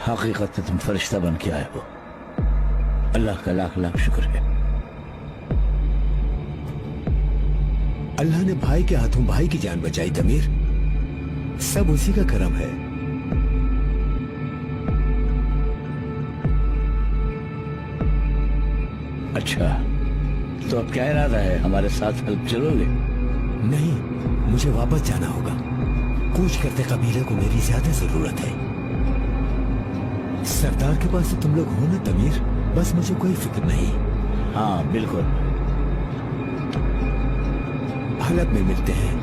हकीकत में तुम फरिश्ता बन के आए हो। अल्लाह का लाख लाख शुक्र है। अल्लाह ने भाई के हाथों भाई की जान बचाई तमीर, सब उसी का करम है। अच्छा, तो अब क्या इरादा है, हमारे साथ हेल्प चलोगे? नहीं, मुझे वापस जाना होगा। कूच करते कबीले को मेरी ज्यादा जरूरत है। सरदार के पास तो तुम लोग हो ना तमीर, बस मुझे कोई फिक्र नहीं। हाँ बिल्कुल। हालत में मिलते हैं।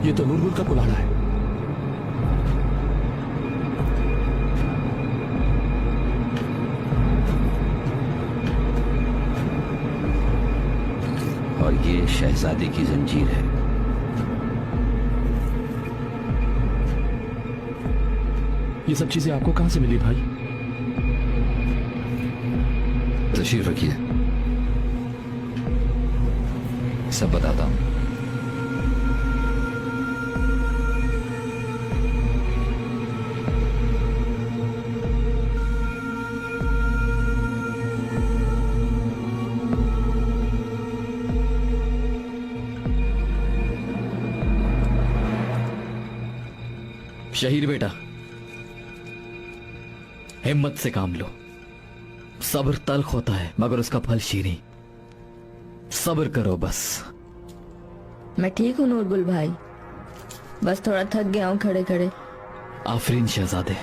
ये तो नूरगुल का बुलाना है। और ये शहजादे की जंजीर है। ये सब चीजें आपको कहां से मिली भाई? तशरीफ रखिए, सब बताता हूं। शहीद बेटा, हिम्मत से काम लो। सब्र तल्ख होता है मगर उसका फल शीरी। सब्र करो बस। मैं ठीक हूँ नूरगुल भाई, बस थोड़ा थक गया हूँ खड़े खड़े। आफरीन शहजादे।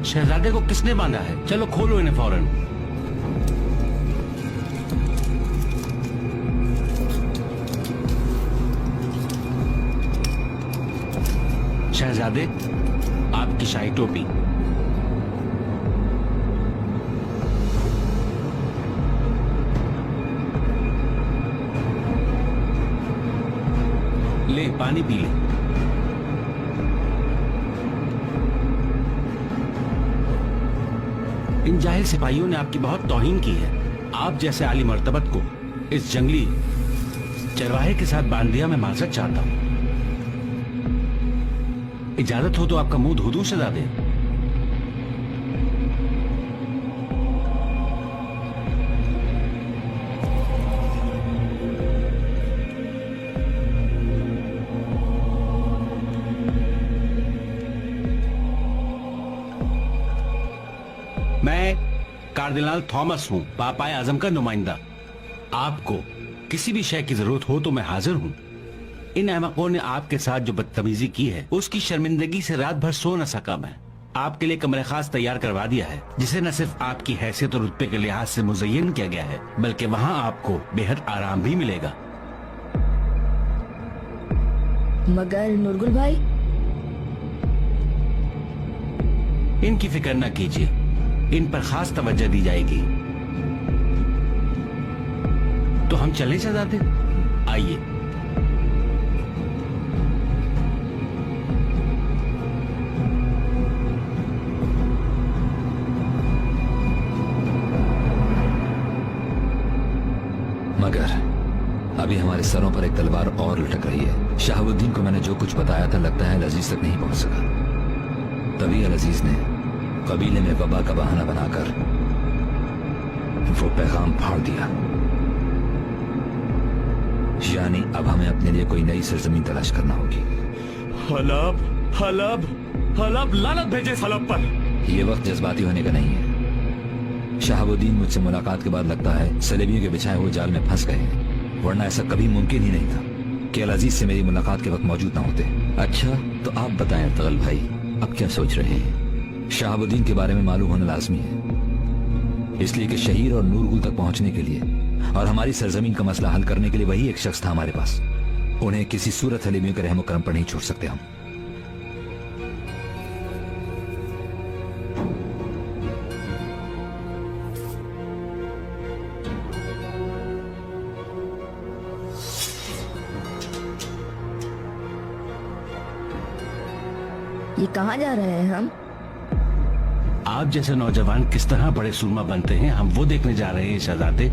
शहजादे को किसने बांधा है? चलो खोलो इन्हें फौरन। शहजादे, आपकी शाही टोपी। ले पानी पी ले। इन जाहिल सिपाहियों ने आपकी बहुत तौहीन की है। आप जैसे आली मर्तबत को इस जंगली चरवाहे के साथ बांध दिया। मैं माजरत चाहता हूं। इजाजत हो तो आपका मुंह धो दूं शहजादे? मैं कार्डिनल थॉमस हूं, पापाए आजम का नुमाइंदा। आपको किसी भी शय की जरूरत हो तो मैं हाजिर हूं। इन अहमकों ने आपके साथ जो बदतमीजी की है उसकी शर्मिंदगी से रात भर सो न सका मैं। आपके लिए कमरे खास तैयार करवा दिया है, जिसे न सिर्फ आपकी हैसियत और रुतबे के लिहाज से मुज़य्यन किया गया है, बल्कि वहाँ आपको बेहद आराम भी मिलेगा। मगर नूरगुल भाई, इनकी फिक्र न कीजिए, इन पर खास तवज्जो दी जाएगी। तो हम चलें शहजादे? आइए। मगर अभी हमारे सरों पर एक तलवार और लटक रही है। शहाबुद्दीन को मैंने जो कुछ बताया था लगता है अजीज तक नहीं पहुंच सका। तभी अजीज ने कबीले में वबा का बहाना बनाकर वो पैगाम फाड़ दिया। यानी अब हमें अपने लिए कोई नई सरजमीन तलाश करना होगी। हलब हलब हलब, लानत भेजे इस हलब पर। ये वक्त जज्बाती होने का नहीं है। शहाबुद्दीन मुझसे मुलाकात के बाद लगता है सलेबियों के बिछाए हुए जाल में फंस गए हैं, वरना ऐसा कभी मुमकिन ही नहीं था कि अजीज से मेरी मुलाकात के वक्त मौजूद ना होते। अच्छा, तो आप बताएं तगल भाई, अब क्या सोच रहे हैं? शहाबुद्दीन के बारे में मालूम होना लाजमी है, इसलिए कि शहीर और नूरगुल तक पहुंचने के लिए और हमारी सरजमीन का मसला हल करने के लिए वही एक शख्स था हमारे पास। उन्हें किसी सूरत सलेबियों के रहमो करम पर नहीं छोड़ सकते हम। ये कहाँ जा रहे हैं हम? आप जैसे नौजवान किस तरह बड़े सुरमा बनते हैं, हम वो देखने जा रहे हैं शहजादे।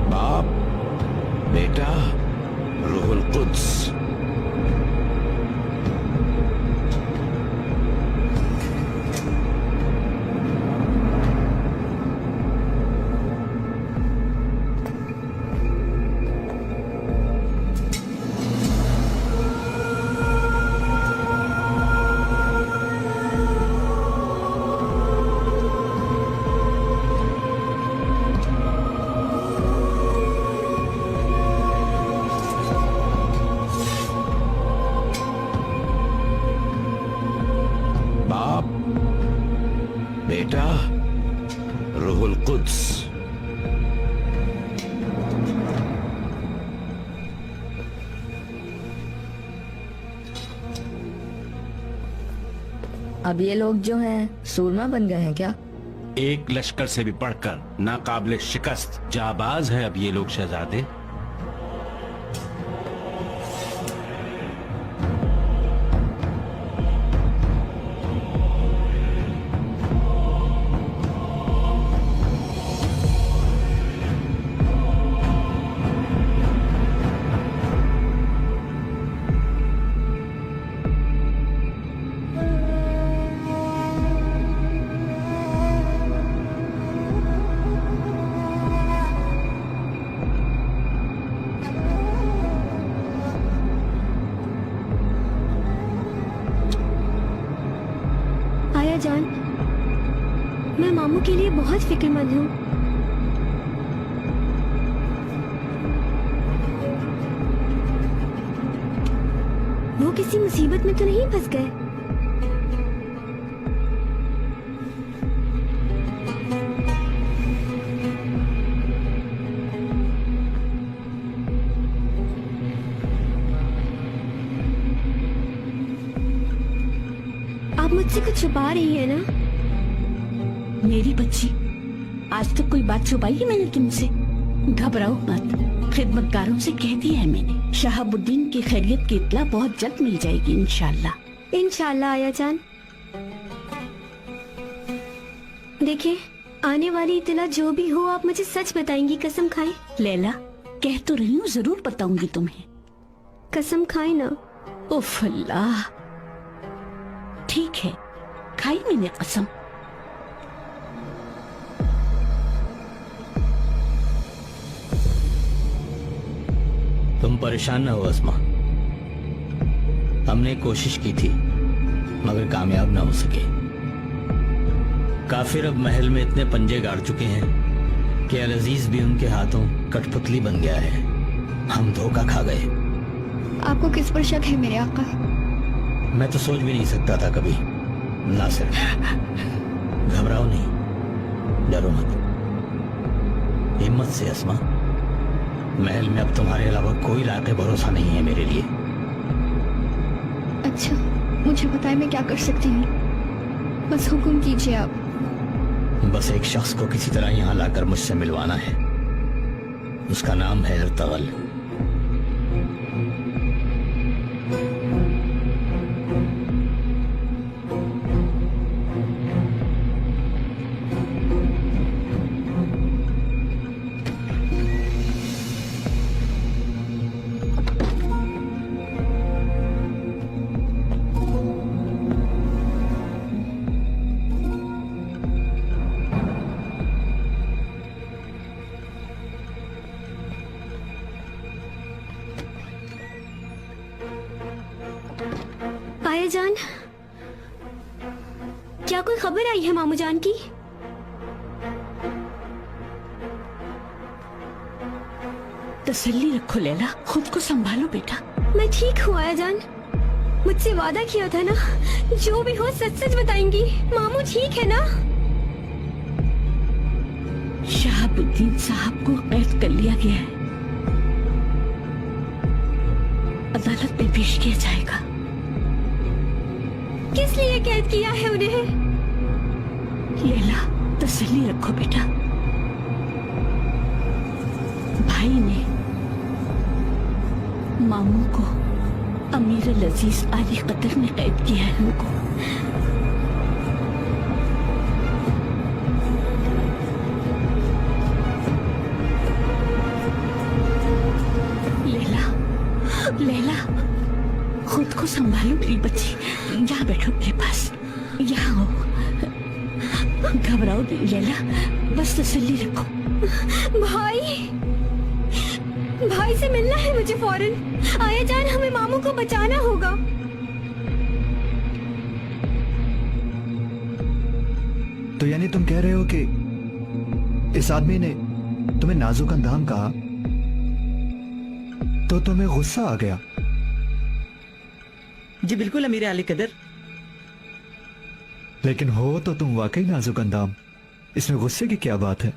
बाप, बेटा, रूहुल कुद्स। बाप, बेटा, रूहुल कुद्स। अब ये लोग जो हैं सूरमा बन गए हैं क्या? एक लश्कर से भी बढ़कर नाकाबिले शिकस्त जाबाज है अब ये लोग शहजादे। आया जान, मैं मामू के लिए बहुत फिक्रमंद हूँ। वो किसी मुसीबत में तो नहीं फंस गए? आप मुझसे कुछ छुपा रही है ना? मेरी बच्ची, आज तक कोई बात छुपाई है मैंने तुमसे? घबराओ मत, खिदमतगारों से कह दिया है मैंने। शहाबुद्दीन की खैरियत की इत्तला बहुत जल्द मिल जाएगी इंशाल्लाह। इंशाल्लाह आया जान। देखिए, आने वाली इत्तला जो भी हो आप मुझे सच बताएंगी, कसम खाएं? लैला, कह तो रही हूँ जरूर बताऊंगी तुम्हें। कसम खाएं ना? उफ अल्लाह, ठीक है, खाई मैंने कसम। तुम परेशान न हो अस्मा, हमने कोशिश की थी मगर कामयाब ना हो सके। काफिर अब महल में इतने पंजे गाड़ चुके हैं कि अल अजीज भी उनके हाथों कठपुतली बन गया है। हम धोखा खा गए। आपको किस पर शक है मेरे आका? मैं तो सोच भी नहीं सकता था कभी। नासिर, घबराओ नहीं, डरो मत, हिम्मत से अस्मा। महल में अब तुम्हारे अलावा कोई लायक भरोसा नहीं है मेरे लिए। अच्छा, मुझे बताएं मैं क्या कर सकती हूँ? बस हुक्म कीजिए आप। बस एक शख्स को किसी तरह यहाँ लाकर मुझसे मिलवाना है। उसका नाम है अर्तगल। आया जान, क्या कोई खबर आई है मामू जान की? तसल्ली रखो लैला, खुद को संभालो बेटा। मैं ठीक हूँ आया जान। मुझसे वादा किया था ना, जो भी हो सच सच बताएंगी। मामू ठीक है ना? शहाबुद्दीन साहब को कैद कर लिया गया है, अदालत में पेश किया जाएगा। किस लिए कैद किया है उन्हें? लैला, तसल्ली रखो बेटा। भाई ने मामू को अमीर अल अजीज आली कतर में कैद किया है उनको। लैला, लैला, खुद को संभालो मेरी बच्ची। यहाँ बैठो मेरे पास, यहाँ आओ। घबराओ नहीं लैला, बस तसल्ली रखो। भाई, भाई से मिलना है मुझे फौरन। आया जान, हमें मामू को बचाना होगा। तो यानी तुम कह रहे हो कि इस आदमी ने तुम्हें नाजुक अंदाम कहा तो तुम्हें गुस्सा आ गया? जी बिल्कुल अमीर आली कदर। लेकिन हो तो तुम वाकई नाजुक अंदाम, इसमें गुस्से की क्या बात है?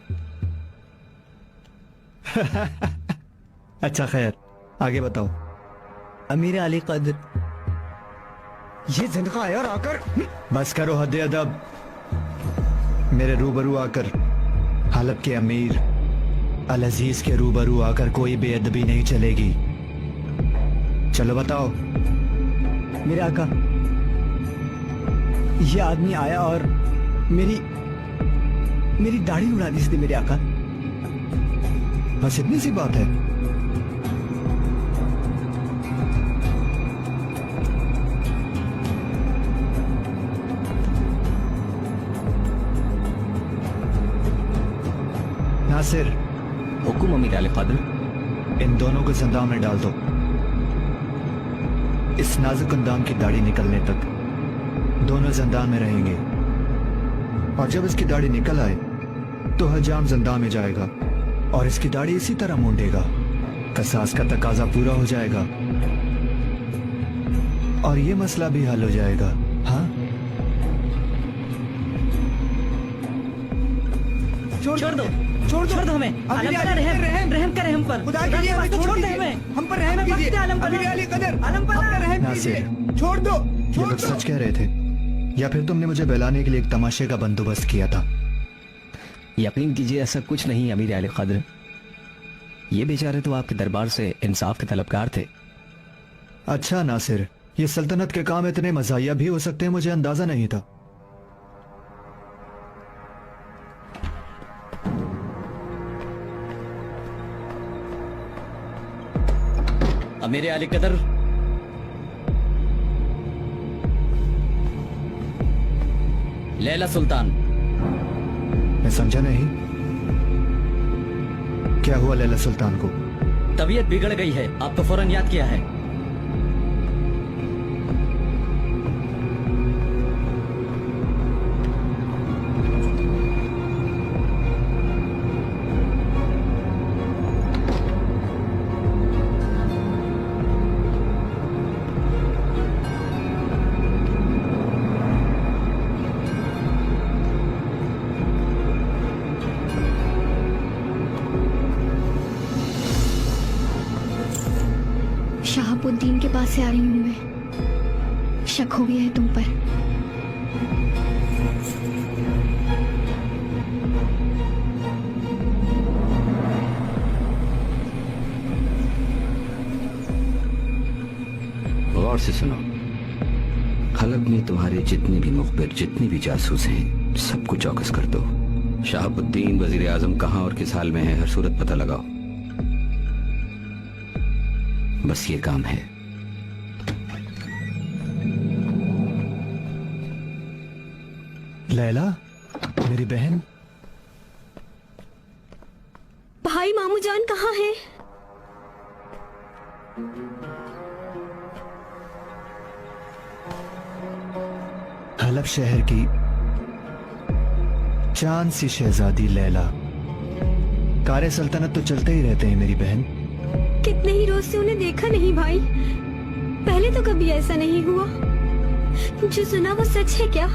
अच्छा खैर, आगे बताओ। अमीर आली कदर, ये जिनका आया और आकर। बस करो हद अदब। मेरे रूबरू आकर हलब के अमीर अल अजीज के रूबरू आकर कोई बेअदबी नहीं चलेगी। चलो बताओ। मेरे आका, ये आदमी आया और मेरी दाढ़ी उड़ा दी इसने मेरे आका। बस इतनी सी बात है? नासिर, हुकुम अमीर आले क़ादिर। इन दोनों को जंदाम में डाल दो, इस नाजुक अंदाम की दाढ़ी निकलने तक दोनों जंदाम में रहेंगे। और जब इसकी दाढ़ी निकल आए तो हजाम जंदाम में जाएगा और इसकी दाढ़ी इसी तरह मूंडेगा। कसास का तकाजा पूरा हो जाएगा और ये मसला भी हल हो जाएगा। हाँ, छोड़ दो हमें। आलम पर रहम करे हम पर। खुदा के लिए हमें छोड़ दे, हमें हम पर रहम कीजिए। आलम पर रहम कीजिए। छोड़ दो। ये लोग सच कह रहे थे या फिर तुमने मुझे बहलाने के लिए एक तमाशे का बंदोबस्त किया था? यकीन कीजिए ऐसा कुछ नहीं अमीर आले क़ादिर। ये बेचारे तो आपके दरबार से इंसाफ के तलबगार थे। अच्छा नासिर, ये सल्तनत के काम इतने मज़ाहिया भी हो सकते हैं, मुझे अंदाजा नहीं था। अमीर आली कदर, लैला सुल्तान। मैं समझा नहीं, क्या हुआ लैला सुल्तान को? तबीयत बिगड़ गई है, आपको फौरन याद किया है। शहाबुद्दीन के पास से आ रही हूँ मैं। शक हो गया है तुम पर। गौर से सुनो, खलब में तुम्हारे जितने भी मुखबिर, जितने भी जासूस हैं, सबको चौकस कर दो। शहाबुद्दीन वजीर आजम कहाँ और किस हाल में है, हर सूरत पता लगाओ। बस ये काम है। लैला, मेरी बहन। भाई मामू जान कहाँ है? हलब शहर की चांद सी शहजादी लैला। कारे सल्तनत तो चलते ही रहते हैं मेरी बहन। कितने ही रोज से उन्हें देखा नहीं भाई। पहले तो कभी ऐसा नहीं हुआ। जो सुना वो सच है क्या?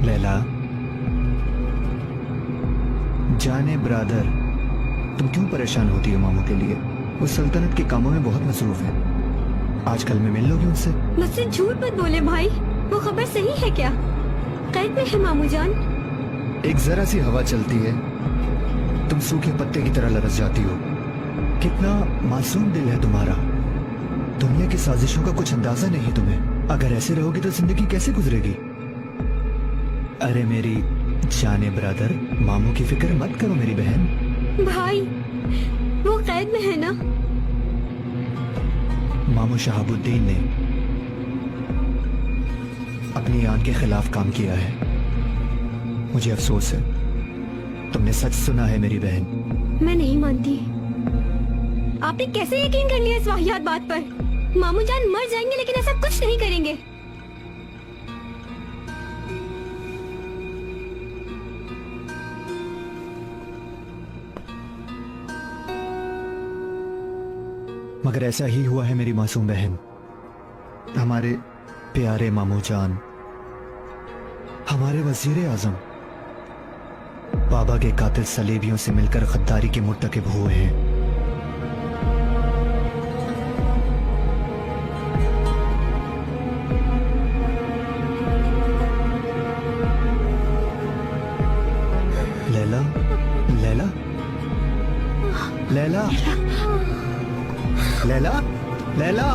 लैला, जाने ब्रादर, तुम क्यों परेशान होती हो मामू के लिए? वो सल्तनत के कामों में बहुत मसरूफ है। आजकल में मिल लोगी उनसे? मुझसे झूठ मत बोले भाई। वो खबर सही है क्या? कैद में है मामू जान? एक जरा सी हवा चलती है, तुम सूखे पत्ते की तरह लरस जाती हो। कितना मासूम दिल है तुम्हारा। दुनिया की साजिशों का कुछ अंदाजा नहीं तुम्हें। अगर ऐसे रहोगी तो जिंदगी कैसे गुजरेगी? अरे मेरी जाने ब्रदर, मामू की फिक्र मत करो मेरी बहन। भाई वो कैद में है ना? मामू शहाबुद्दीन ने अपनी आन के खिलाफ काम किया है। मुझे अफसोस है। तुमने सच सुना है मेरी बहन। मैं नहीं मानती। आपने कैसे यकीन कर लिया इस वाहियात बात पर? मामू जान मर जाएंगे लेकिन ऐसा कुछ नहीं करेंगे। मगर ऐसा ही हुआ है मेरी मासूम बहन। हमारे प्यारे मामू जान, हमारे वजीर आजम बाबा के कातिल सलेबियों से मिलकर गद्दारी के मुर्तकिब हुए हैं। लैला, लैला, लैला, लैला, लैला।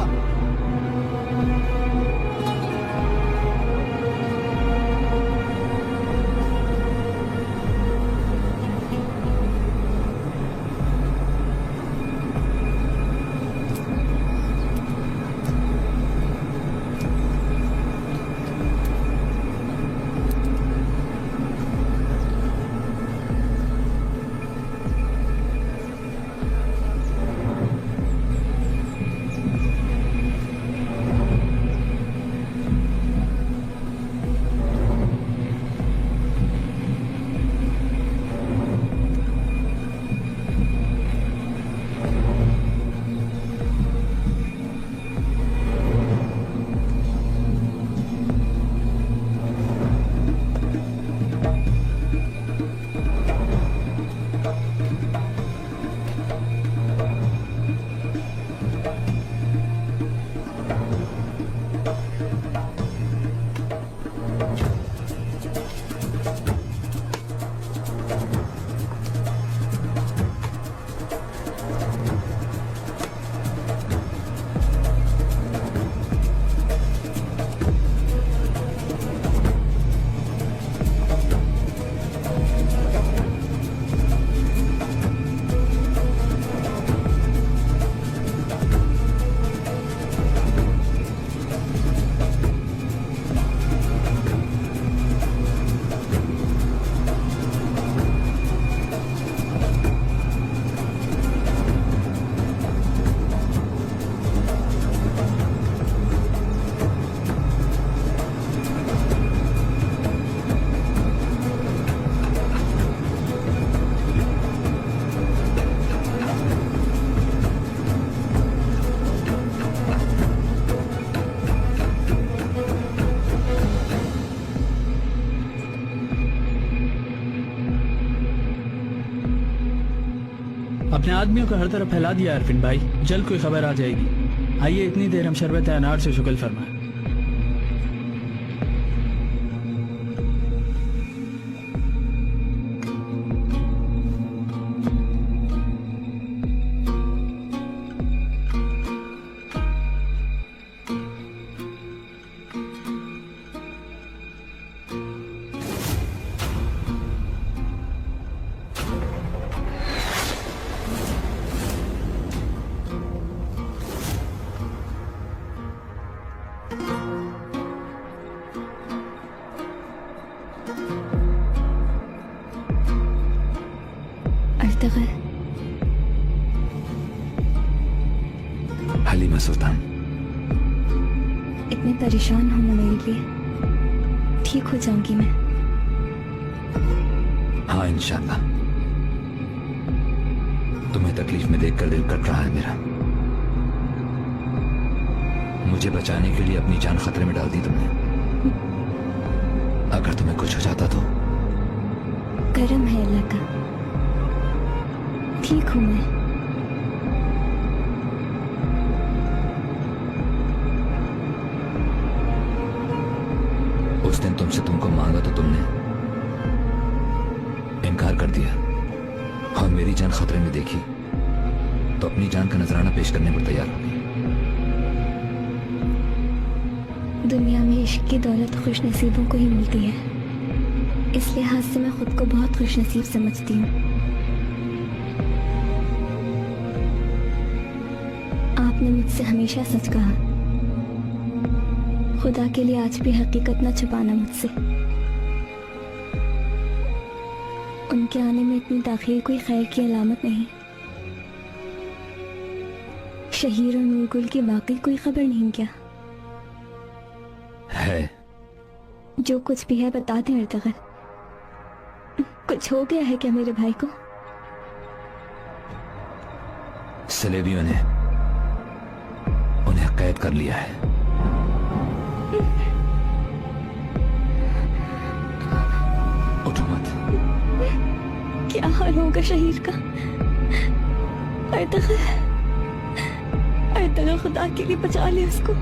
अपने आदमियों को हर तरफ फैला दिया अरफिन भाई, जल्द कोई खबर आ जाएगी। आइए इतनी देर हम शरबत अनार से शुक्ल फरमाएं। अर्तगल, हलीमा सुल्तान, इतने परेशान हो ना मेरे लिए। ठीक हो जाऊंगी मैं। हाँ इंशाल्लाह। तुम्हें तकलीफ में देखकर दिल कट रहा है मेरा। मुझे बचाने के लिए अपनी जान खतरे में डाल दी तुमने। अगर तुम्हें कुछ हो जाता तो? करम है अल्लाह का। ठीक हूं मैं। उस दिन तुमसे तुमको मांगा तो तुमने इनकार कर दिया और मेरी जान खतरे में देखी तो अपनी जान का नजराना पेश करने पर तैयार हो गई। दुनिया में इश्क की दौलत खुश नसीबों को ही मिलती है, इस लिहाज से मैं खुद को बहुत खुश नसीब समझती हूँ। आपने मुझसे हमेशा सच कहा। खुदा के लिए आज भी हकीकत न छुपाना मुझसे। उनके आने में इतनी ताखीर कोई खैर की अलामत नहीं। शहीर और नूरगुल की बाकी कोई खबर नहीं क्या? है। जो कुछ भी है बता दें अर्तगल। कुछ हो गया है क्या मेरे भाई को? सलेबियों ने उन्हें कैद कर लिया है। उठो मत। क्या हाल होगा शहीर का? अर्तगल, अर्तगल खुदा के लिए बचा ले उसको।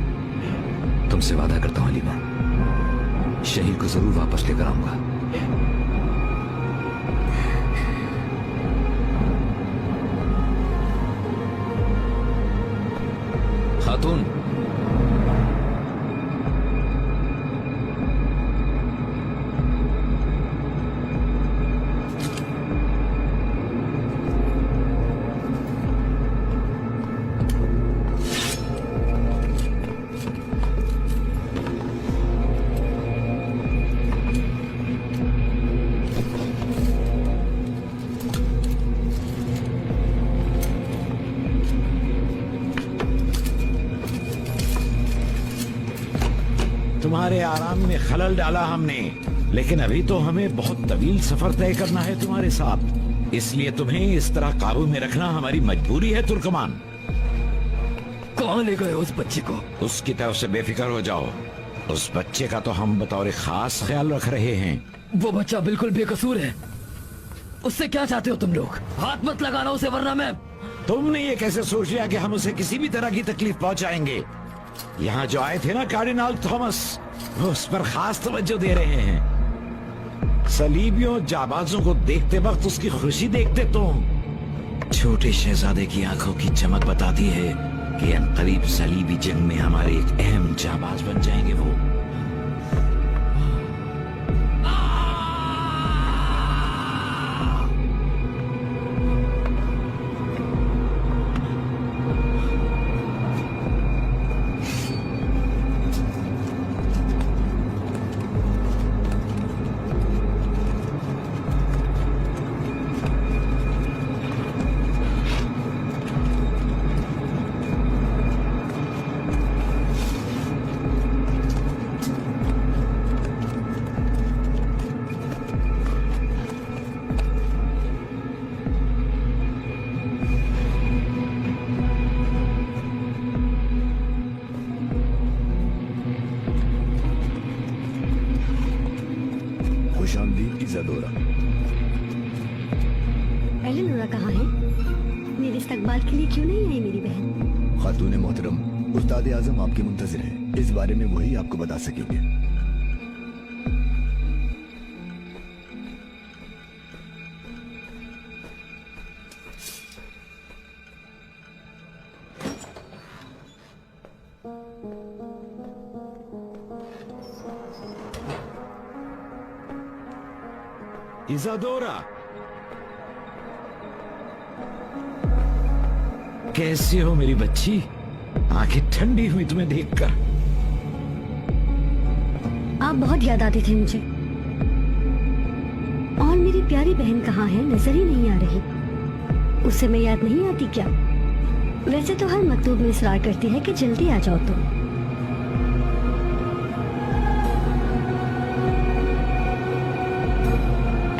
तुमसे वादा करता हूं हलीमा, शहीर को जरूर वापस लेकर आऊंगा। खातून, तुम्हारे आराम में खलल डाला हमने, लेकिन अभी तो हमें बहुत तवील सफर तय करना है तुम्हारे साथ, इसलिए तुम्हें इस तरह काबू में रखना हमारी मजबूरी है। तुर्कमान, कहाँ ले गए उस बच्चे को? उसकी तरफ से बेफिक्र हो जाओ। उस बच्चे का तो हम बतौर खास ख्याल रख रहे हैं। वो बच्चा बिल्कुल बेकसूर है। उससे क्या चाहते हो तुम लोग? हाथ मत लगाना उसे, वरना मैं... तुमने ये कैसे सोच लिया कि हम उसे किसी भी तरह की तकलीफ पहुंचाएंगे? यहाँ जो आए थे ना कार्डिनल थॉमस, वो उस पर खास तवज्जो दे रहे हैं। सलीबियों जाबाजों को देखते वक्त उसकी खुशी देखते तुम। छोटे शहजादे की आंखों की चमक बताती है कि अनकरीब सलीबी जंग में हमारे एक अहम जाबाज बन जाएंगे वो। इस्तकबाल के लिए क्यों नहीं आई मेरी बहन? खातून मोहतरम, उस्ताद आजम आपके मुंतजिर हैं। इस बारे में वही आपको बता सकेंगे। इजादोरा, कैसी हो मेरी बच्ची? आंखें ठंडी हुई तुम्हें देखकर। आप बहुत याद आते थे मुझे। और मेरी प्यारी बहन कहाँ है? नजर ही नहीं आ रही। उससे मैं याद नहीं आती क्या? वैसे तो हर मकतूब में इसरार करती है कि जल्दी आ जाओ तुम।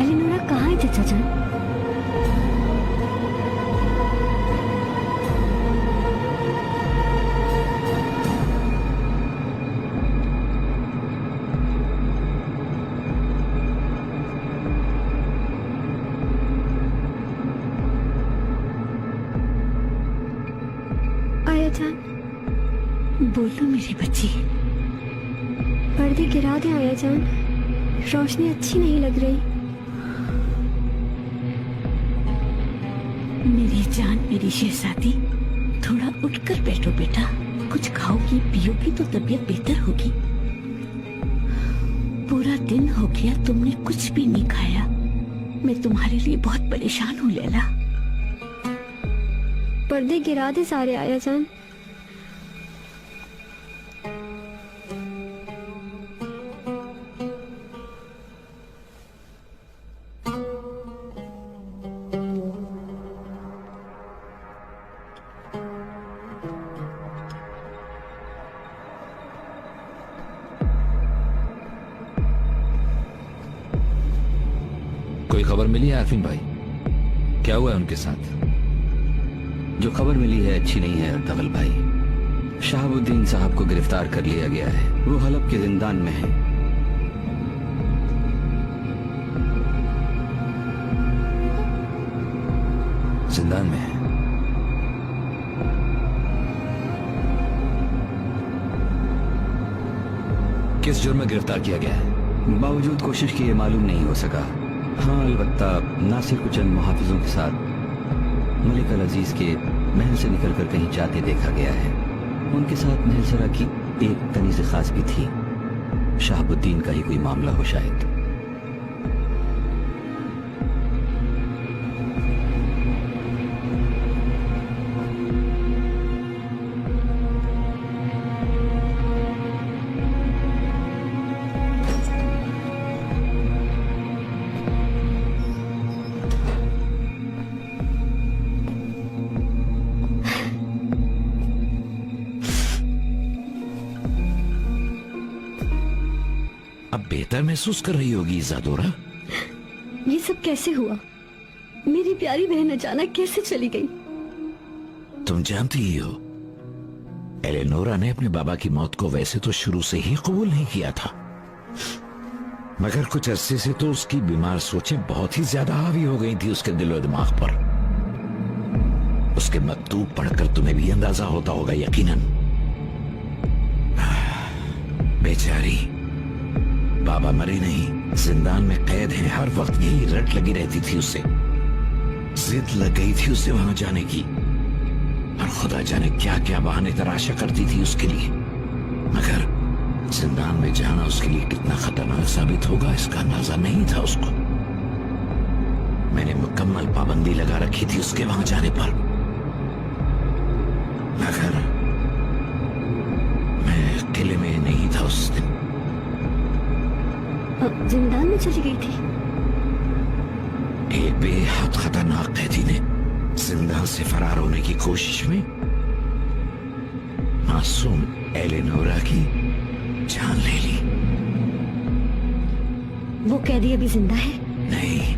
एलिनोरा कहाँ है चचा जान? आया जान, बोलो मेरी बच्ची। पर्दे गिरा दे आया जान, रोशनी अच्छी नहीं लग रही। मेरी जान, मेरी शहजादी, थोड़ा उठकर बैठो बेटा। कुछ खाओगी पियोगी तो तबीयत बेहतर होगी। पूरा दिन हो गया तुमने कुछ भी नहीं खाया। मैं तुम्हारे लिए बहुत परेशान हूँ लैला। पर्दे गिरा दे सारे आया जान। कोई खबर मिली है आफिन भाई? क्या हुआ है उनके साथ? जो खबर मिली है अच्छी नहीं है अर्तगल भाई। शहाबुद्दीन साहब को गिरफ्तार कर लिया गया है। वो हलब के जिंदान में है। जिंदान में है? किस जुर्म में गिरफ्तार किया गया है? बावजूद कोशिश किए मालूम नहीं हो सका। हाँ, अलबत्ता नासिर को चंद मुहाफिजों के साथ मलिक अल अजीज के महल से निकलकर कहीं जाते देखा गया है। उनके साथ महलसरा की एक तनीज़ खास भी थी। शहाबुद्दीन का ही कोई मामला हो शायद। बेहतर महसूस कर रही होगी इजादोरा। ये सब कैसे हुआ? मेरी प्यारी बहन अचानक कैसे चली गई? तुम जानती ही हो, एलेनोरा ने अपने बाबा की मौत को वैसे तो शुरू से ही कबूल नहीं किया था, मगर कुछ अरसे से तो उसकी बीमार सोचें बहुत ही ज्यादा हावी हो गई थी उसके दिलो दिमाग पर। उसके मकतूब पढ़कर तुम्हें भी अंदाजा होता होगा यकीनन। बेचारी, बाबा मरे नहीं, जिंदान में कैद हैं। हर वक्त यही रट लगी रहती थी उसे। जिद लग गई थी उसे वहां जाने की, और खुदा जाने क्या क्या बहाने तराशा करती थी उसके लिए। मगर जिंदान में जाना उसके लिए कितना खतरनाक साबित होगा इसका अंदाजा नहीं था उसको। मैंने मुकम्मल पाबंदी लगा रखी थी उसके वहां जाने पर, मगर मैं किले में नहीं था उस दिन। जिंदान में चली गई थी? एक बेहद खतरनाक कैदी ने जिंदान से फरार होने की कोशिश में मासूम एलेनोरा की जान ले ली। वो कैदी अभी जिंदा है? नहीं,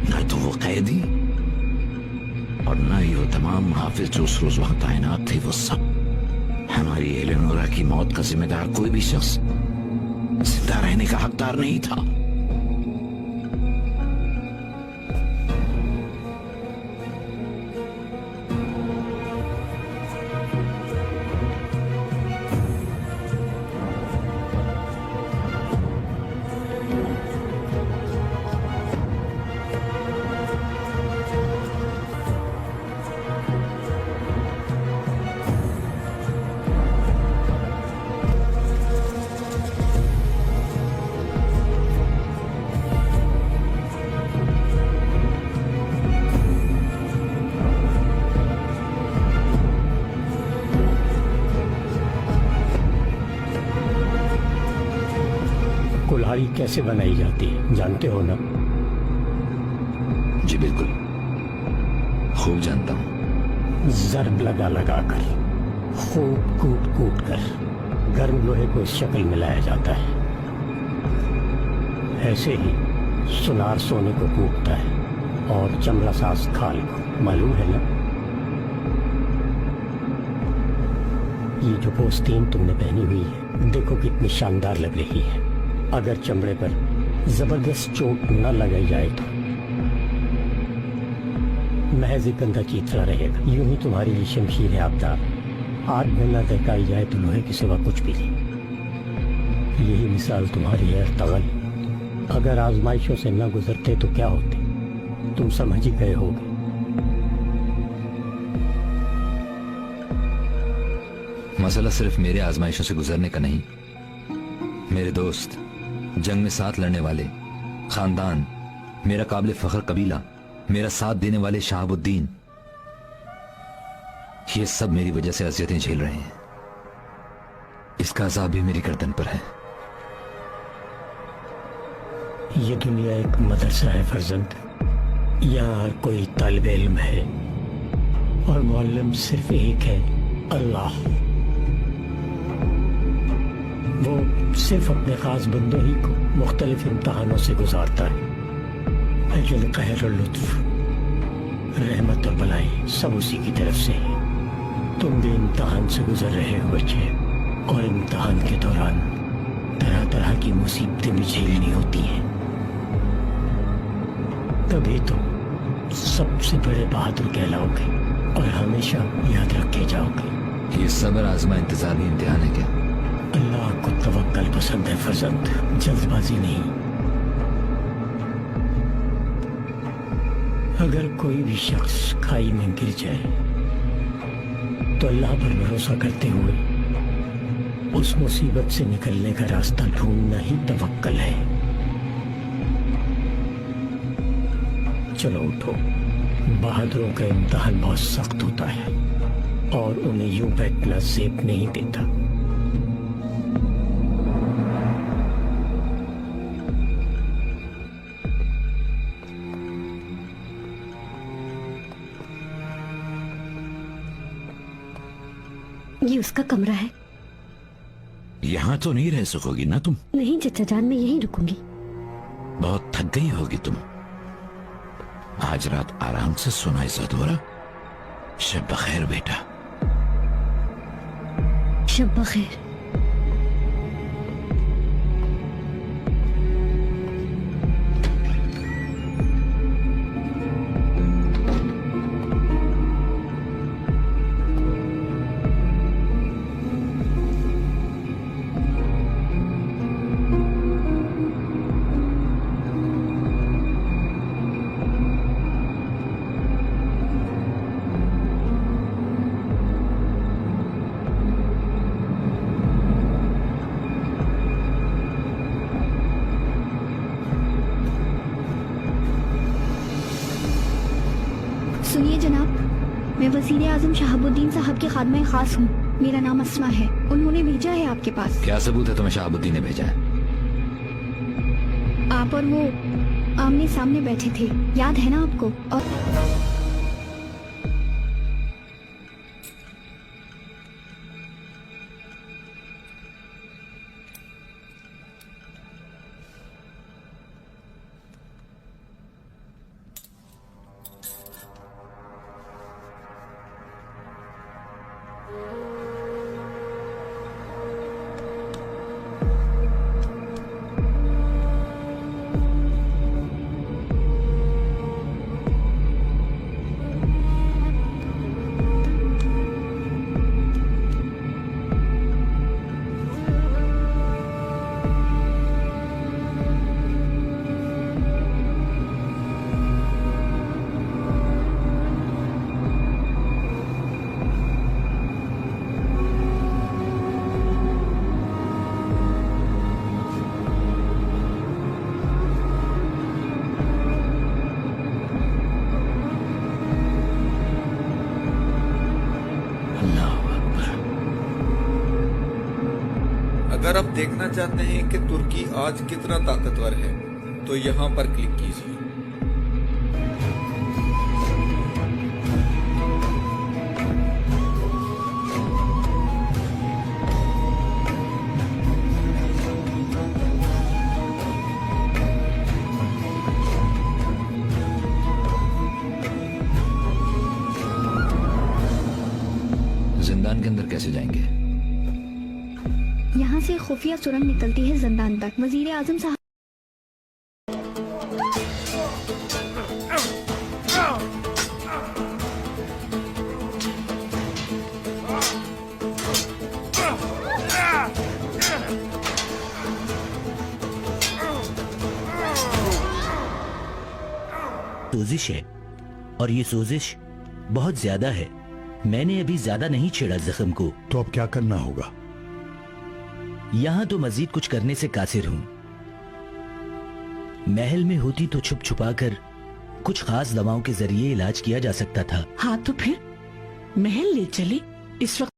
न तो वो कैदी और न ही वो तमाम हाफिज जो उस रोज वहां तैनात थे। वो सब हमारी एलेनोरा की मौत का जिम्मेदार कोई भी शख्स जिंदा रहने का हकदार नहीं था। तलवारी कैसे बनाई जाती है जानते हो ना? जी बिल्कुल, खूब जानता हूं। जर्ब लगा लगा कर, खूब कूट कूट कर गर्म लोहे को इस शक्ल में लाया जाता है। ऐसे ही सुनार सोने को कूटता है और चमड़ा सास खाल को, मालूम है ना? ये जो पोस्तीन तुमने पहनी हुई है देखो कितनी शानदार लग रही है। अगर चमड़े पर जबरदस्त चोट न लगाई जाए तो महज एक अंधा चीथड़ा रहेगा। यूं ही तुम्हारी ये शमशीर है आबदार, आग में न दहकाई जाए तो लोहे के सिवा कुछ भी नहीं। यही मिसाल तुम्हारी है अर्तगल। अगर आजमाइशों से न गुजरते तो क्या होते, तुम समझ ही गए होगे। मसला सिर्फ मेरे आजमाइशों से गुजरने का नहीं, मेरे दोस्त, जंग में साथ लड़ने वाले, खानदान, मेरा काबिल फख्र कबीला, मेरा साथ देने वाले शहाबुद्दीन, ये सब मेरी वजह से अजियतें झेल रहे हैं। इसका अज़ाब भी मेरी गर्दन पर है। ये दुनिया एक मदरसा है फर्जंद। यहाँ हर कोई तालिब इल्म है और मुअल्लिम सिर्फ एक है, अल्लाह। वो सिर्फ अपने खास बंदों ही को मुख्तलिफ इम्तहानों से गुजारता है। लेकिन कहर और लुत्फ, रहमत और भलाई सब उसी की तरफ से है। तुम भी इम्तहान से गुजर रहे हो बच्चे, और इम्तहान के दौरान तरह तरह की मुसीबतें भी झेलनी होती हैं। तभी तुम सबसे बड़े बहादुर कहलाओगे और हमेशा याद रखे जाओगे। ये सब्र आजमा इंतजार भी इम्तिहान है क्या? अल्लाह को तवक्कल पसंद है फर्जंद, जल्दबाजी नहीं। अगर कोई भी शख्स खाई में गिर जाए तो अल्लाह पर भरोसा करते हुए उस मुसीबत से निकलने का रास्ता ढूंढना ही तवक्कल है। चलो उठो, बहादुरों का इम्तिहान बहुत सख्त होता है और उन्हें यूं बैठना सेब नहीं देता। ये उसका कमरा है। यहाँ तो नहीं रह सकोगी ना तुम? नहीं चचा जान, मैं यहीं रुकूंगी। बहुत थक गई होगी तुम। आज रात आराम से सोना इज़्ज़त हो रहा। शब बखैर बेटा। शब बखैर। सुनिए जनाब, मैं वज़ीर आज़म शहाबुद्दीन साहब के खादमे खास हूँ। मेरा नाम अस्मा है। उन्होंने भेजा है आपके पास। क्या सबूत है तुम्हें शहाबुद्दीन ने भेजा है? आप और वो आमने सामने बैठे थे, याद है ना आपको? और अगर आप देखना चाहते हैं कि तुर्की आज कितना ताकतवर है तो यहाँ पर क्लिक कीजिए। जिंदान के अंदर कैसे जाएंगे? यहाँ से खुफिया सुरंग निकलती है जिंदान तक। वजीर आजम साहब सोजिश है और ये सोजिश बहुत ज्यादा है। मैंने अभी ज्यादा नहीं छेड़ा जख्म को। तो अब क्या करना होगा? यहां तो मजीद कुछ करने से कासिर हूं। महल में होती तो छुप छुपा कर कुछ खास दवाओं के जरिए इलाज किया जा सकता था। हाँ तो फिर महल ले चले। इस वक्त